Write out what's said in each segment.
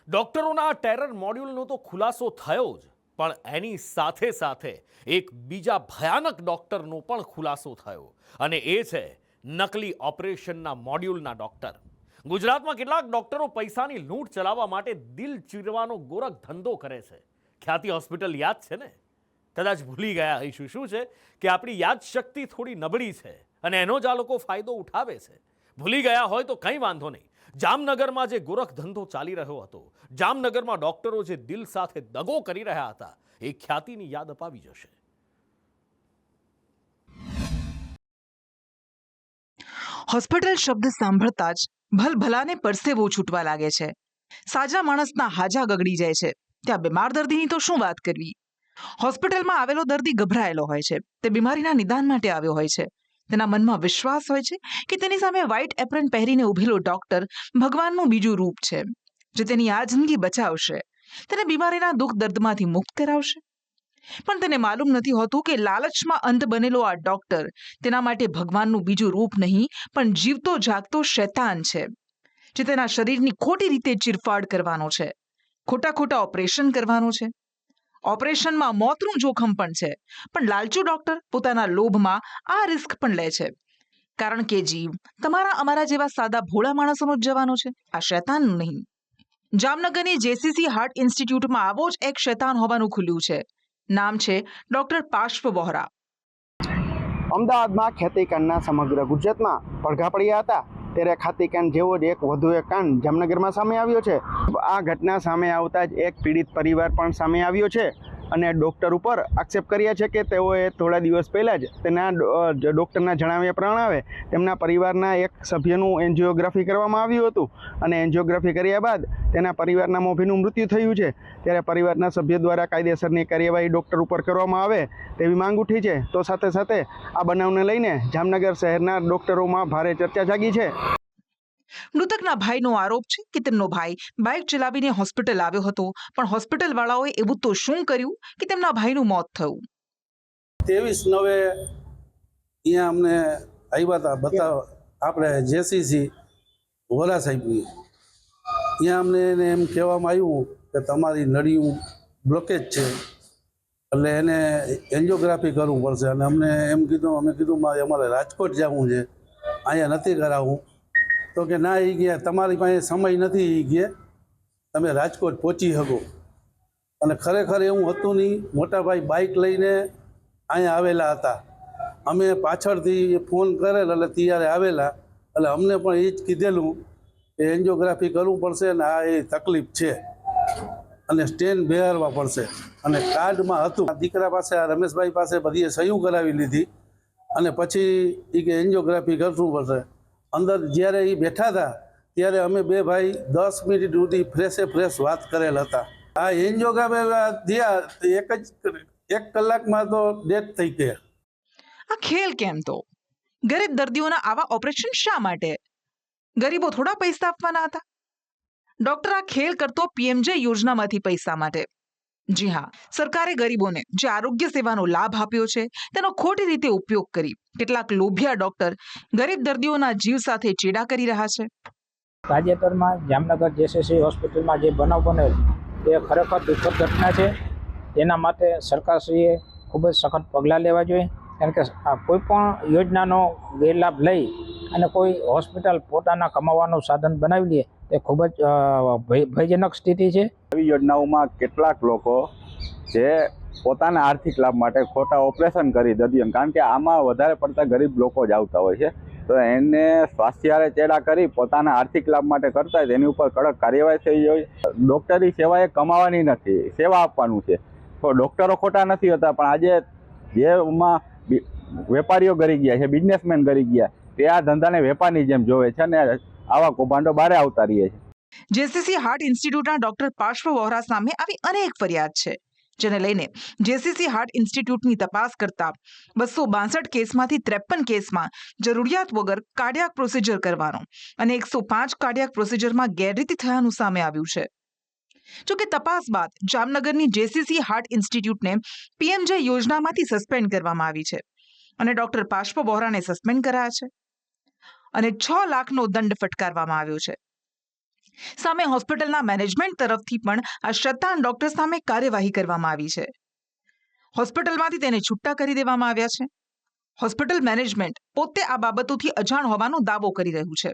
ડોક્ટરોના terror મોડ્યુલનો તો ખુલાસો થયો જ, પણ એની સાથે સાથે એક બીજા ભયાનક ડોક્ટરનો પણ ખુલાસો થયો, અને એ છે નકલી ઓપરેશનના મોડ્યુલના ડોક્ટર. ગુજરાતમાં કેટલાક ડોક્ટરો પૈસાની લૂંટ ચલાવવા માટે દિલ ચીરવાનો ગોરખ ધંધો કરે છે. ખ્યાતિ હોસ્પિટલ યાદ છે ને? કદાચ ભૂલી ગયા હઈશું. શું છે કે આપણી યાદશક્તિ થોડી નબળી છે અને એનો જ આ લોકો ફાયદો ઉઠાવે છે. ભૂલી ગયા હોય તો કંઈ વાંધો નહીં. જામનગરમાં જે ગોરખ ધંધો ચાલી રહ્યો હતો, જામનગરમાં ડોક્ટરો જે દિલ સાથે દગો કરી રહ્યા હતા, એ ખ્યાતિની યાદ અપાવી જશે. હોસ્પિટલ શબ્દ સાંભળતા જ ભલભલાને પરસેવો છૂટવા લાગે છે. સાજા માણસના હાજા ગગડી જાય છે. ત્યાં બીમાર દર્દીની તો શું વાત કરવી. હોસ્પિટલમાં આવેલો દર્દી ગભરાયેલો હોય છે. તે બીમારીના નિદાન માટે આવ્યો હોય છે. તેના મનમાં વિશ્વાસ હોય છે કે તેની સામે વ્હાઇટ એપ્રન પહેરીને ઉભેલો ડોક્ટર ભગવાનનું બીજું રૂપ છે, જે તેની આ જિંદગી બચાવશે, તેને બીમારીના દુઃખ દર્દમાંથી મુક્ત કરાવશે. પણ તેને માલુમ નથી હોતું કે લાલચમાં અંધ બનેલો આ ડોક્ટર તેના માટે ભગવાનનું બીજું રૂપ નહીં, પણ જીવતો જાગતો શૈતાન છે, જે તેના શરીરની ખોટી રીતે ચીરફાડ કરવાનો છે, ખોટા ઓપરેશન કરવાનો છે. ઓપરેશનમાં મોતનું જોખમ પણ છે, પણ લાલચુ ડોક્ટર પોતાના લોભમાં આ રિસ્ક પણ લે છે, કારણ કે જીવ તમારા અમારા જેવા સાદા ભોળા માણસોનો જ જવાનો છે, આ શૈતાનનું નહીં. જામનગરની જેસીસી હાર્ટ ઇન્સ્ટિટ્યૂટમાં આવો જ એક શૈતાન હોવાનું ખુલ્યું છે. નામ છે ડોક્ટર પાર્શ્વ વોહરા. અમદાવાદમાં ખેતીકાંડના સમગ્ર ગુજરાતમાં પડઘા પડ્યા હતા, ત્યારે ખેતીકાંડ જેવો જ વધુ એક કાંડ જામનગરમાં સામે આવ્યો છે. આ ઘટના સામે આવતા જ એક પીડિત પરિવાર પણ સામે આવ્યો છે અને ડૉક્ટર ઉપર આક્ષેપ કર્યા છે કે તેઓએ થોડા દિવસ પહેલાં જ તેના ડૉક્ટરના જણાવ્યા પ્રમાણે તેમના પરિવારના એક સભ્યનું એન્જિયોગ્રાફી કરવામાં આવ્યું હતું, અને એન્જિયોગ્રાફી કર્યા બાદ તેના પરિવારના મોભીનું મૃત્યુ થયું છે. ત્યારે પરિવારના સભ્ય દ્વારા કાયદેસરની કાર્યવાહી ડૉક્ટર ઉપર કરવામાં આવે તેવી માંગ ઉઠી છે. તો સાથે સાથે આ બનાવને લઈને જામનગર શહેરના ડૉક્ટરોમાં ભારે ચર્ચા જાગી છે. મૃતકના ભાઈનો આરોપ છે કે તેમનો ભાઈ બાઇક ચલાવીને હોસ્પિટલ આવ્યો હતો, પણ હોસ્પિટલ વાળાઓએ એવું તો શું કર્યું કે તેમના ભાઈનું મોત થયું. 23/9 અહીંયા અમને આવ્યા હતા બતાવવા, આપણે જેસીસી વોરા સાહેબની. અહીંયા અમને એને એમ કહેવામાં આવ્યું કે તમારી નળીયું બ્લોકેજ છે, એટલે એને એન્જિયોગ્રાફી કરવું પડશે. અને અમને એમ કીધું, અમે કીધું અમારે રાજકોટ જવું છે, અહીંયા નથી કરાવવું. તો કે ના, એ ગયા તમારી પાસે સમય નથી, એ ગયા તમે રાજકોટ પહોંચી શકો. અને ખરેખર એવું હતું નહીં. મોટાભાઈ બાઇક લઈને અહીંયા આવેલા હતા. અમે પાછળથી ફોન કરેલ એટલે ત્યારે આવેલા, એટલે અમને પણ એ જ કીધેલું કે એન્જિયોગ્રાફી કરવું પડશે ને આ એ તકલીફ છે અને સ્ટેન બેહારવા પડશે. અને કાર્ડમાં હતું, દીકરા પાસે આ રમેશભાઈ પાસે બધી સહી કરાવી લીધી, અને પછી એ કે એન્જિયોગ્રાફી કરવું પડશે. અંદર જ્યારે એ બેઠા હતા ત્યારે અમે બે ભાઈ 10 મિનિટ સુધી ફ્રેશ વાત કરેલ હતા. આ એન્જિયોગ્રાફી થયા એક કલાકમાં તો ડેથ થઈ ગયા. આ ખેલ કેમ? તો ગરીબ દર્દીઓના આવા ઓપરેશન શા માટે? ગરીબો થોડા પૈસા આપવાના હતા. ડોક્ટર આ ખેલ કરતો પીએમજે યોજનામાંથી પૈસા માટે. જી હા, સરકારે ગરીબોને જે આરોગ્ય સેવાનો લાભ આપ્યો છે તેનો ખોટી રીતે ઉપયોગ કરી કેટલાક લોભિયા ડોક્ટર ગરીબ દર્દીઓના જીવ સાથે ચેડા કરી રહ્યા છે. તાજેતરમાં જામનગર જેસીસી હોસ્પિટલમાં જે બનાવ બનેલ એ ખરેખર દુઃખદ ઘટના છે. તેના માટે સરકારશ્રીએ ખૂબ જ સખત પગલાં લેવા જોઈએ, કારણ કે કોઈ પણ યોજનાનો ગેરલાભ લઈ અને કોઈ હોસ્પિટલ પોતાના કમાવાનું સાધન બનાવી લે તે ખૂબ જ ભયજનક સ્થિતિ છે. આવી યોજનાઓમાં કેટલાક લોકો જે પોતાના આર્થિક લાભ માટે ખોટા ઓપરેશન કરી દર્દીઓને, કારણ કે આમાં વધારે પડતા ગરીબ લોકો જ આવતા હોય છે, તો એને સ્વાસ્થ્યારે ચેડા કરી પોતાના આર્થિક લાભ માટે કરતા હોય તેની ઉપર કડક કાર્યવાહી થઈ હોય. ડૉક્ટરી સેવા એ કમાવાની નથી, સેવા આપવાનું છે. તો ડૉક્ટરો ખોટા નથી હોતા, પણ આજે જેમાં વેપારીઓ કરી ગયા છે, બિઝનેસમેન કરી ગયા, તે આ ધંધાને વેપારની જેમ જોવે છે અને આવા કૌભાંડો બહાર આવતા રહીએ છે. જેસીસી હાર્ટ ઇન્સ્ટિટ્યૂટના ડોક્ટર પાર્શ્વ વોહરા સામે આવી અનેક ફરિયાદ છે, જેને લઈને જેસીસી હાર્ટ ઇન્સ્ટિટ્યૂટની તપાસ કરતા 262 કેસમાંથી 53 કેસમાં જરૂરિયાત વગર કાર્ડિયાક પ્રોસિજર કરવાનો અને 105 કાર્ડિયાક પ્રોસિજરમાં ગેરરીતિ થયાનું સામે આવ્યું છે. જોકે તપાસ બાદ જામનગરની જેસીસી હાર્ટ ઇન્સ્ટિટ્યૂટને પીએમજે યોજનામાંથી સસ્પેન્ડ કરવામાં આવી છે અને ડોક્ટર પાર્શ્વ વોહરાને સસ્પેન્ડ કરાયા છે અને 6 લાખનો દંડ ફટકારવામાં આવ્યો છે. સામે હોસ્પિટલના મેનેજમેન્ટ તરફથી પણ આ શૈતાન ડોક્ટર સામે કાર્યવાહી કરવામાં આવી છે. હોસ્પિટલમાંથી તેને છૂટા કરી દેવામાં આવ્યા છે. હોસ્પિટલ મેનેજમેન્ટ પોતે આ બાબતોથી અજાણ હોવાનો દાવો કરી રહ્યું છે.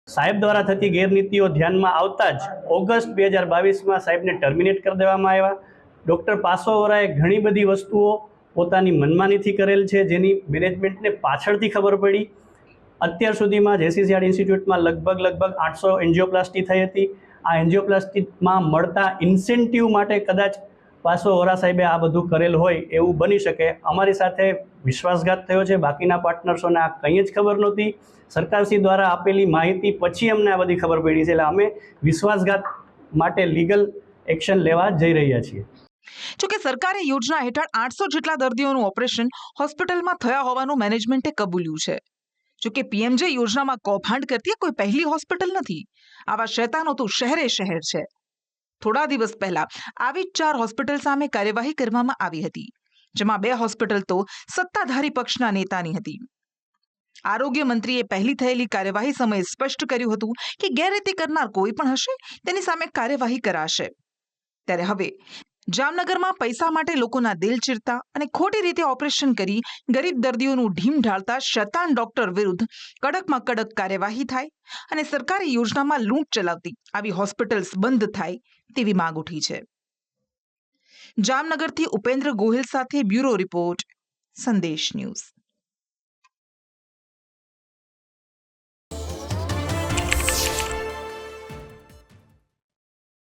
સાહેબ દ્વારા થતી ગેરનીતિઓ ધ્યાનમાં આવતા જ ઓગસ્ટ 2022માં સાહેબને ટર્મિનેટ કરી દેવામાં આવ્યા. ડૉક્ટર પાસોવરાએ ઘણી બધી વસ્તુઓ પોતાની મનમાનીથી કરેલ છે, જેની મેનેજમેન્ટને પાછળથી ખબર પડી. અત્યાર સુધીમાં જેસીસી હાર્ટ ઇન્સ્ટિટ્યૂટમાં લગભગ 800 એન્જિયોપ્લાસ્ટી થઈ હતી. આ એન્જિયોપ્લાસ્ટીમાં મળતા ઇન્સેન્ટિવ માટે કદાચ પાસોવરા સાહેબે આ બધું કરેલ હોય એવું બની શકે. અમારી સાથે વિશ્વાસઘાત થયો છે. બાકીના પાર્ટનર્સોને આ કંઈ જ ખબર નહોતી. સરકારશ્રી દ્વારા આપેલી માહિતી પછી અમને આ બધી ખબર પડી છે. એટલે અમે વિશ્વાસઘાત માટે લીગલ એક્શન લેવા જઈ રહ્યા છીએ. જોકે સરકારી યોજના હેઠળ 800 જેટલા દર્દીઓનું ઓપરેશન હોસ્પિટલમાં થયા હોવાનું મેનેજમેન્ટે કબૂલ્યું છે. જોકે પીએમજે યોજનામાં કૌભાંડ કરતી કોઈ પહેલી હોસ્પિટલ નથી. આવા શૈતાનો તો શહેરે શહેર છે. થોડા દિવસ પહેલા આવી જ 4 હોસ્પિટલ સામે કાર્યવાહી કરવામાં આવી હતી, જેમાં 2 હોસ્પિટલ તો સત્તાધારી પક્ષના નેતાની હતી. આરોગ્ય મંત્રીએ પહેલી થયેલી કાર્યવાહી સમયે સ્પષ્ટ કર્યું હતું કે ગેરરીતિ કરનાર કોઈ પણ હશે તેની સામે કાર્યવાહી કરાશે. ત્યારે હવે જામનગરમાં પૈસા માટે લોકોના દિલ ચીરતા અને ખોટી રીતે ઓપરેશન કરી ગરીબ દર્દીઓનું ઢીમ ઢાળતા શૈતાન ડોક્ટર વિરુદ્ધ કડકમાં કડક કાર્યવાહી થાય અને સરકારી યોજનામાં લૂંટ ચલાવતી આવી હોસ્પિટલ્સ બંધ થાય તેવી માંગ ઉઠી છે. જામનગરથી ઉપેન્દ્ર ગોહિલ સાથે બ્યુરો રિપોર્ટ, સંદેશ ન્યૂઝ.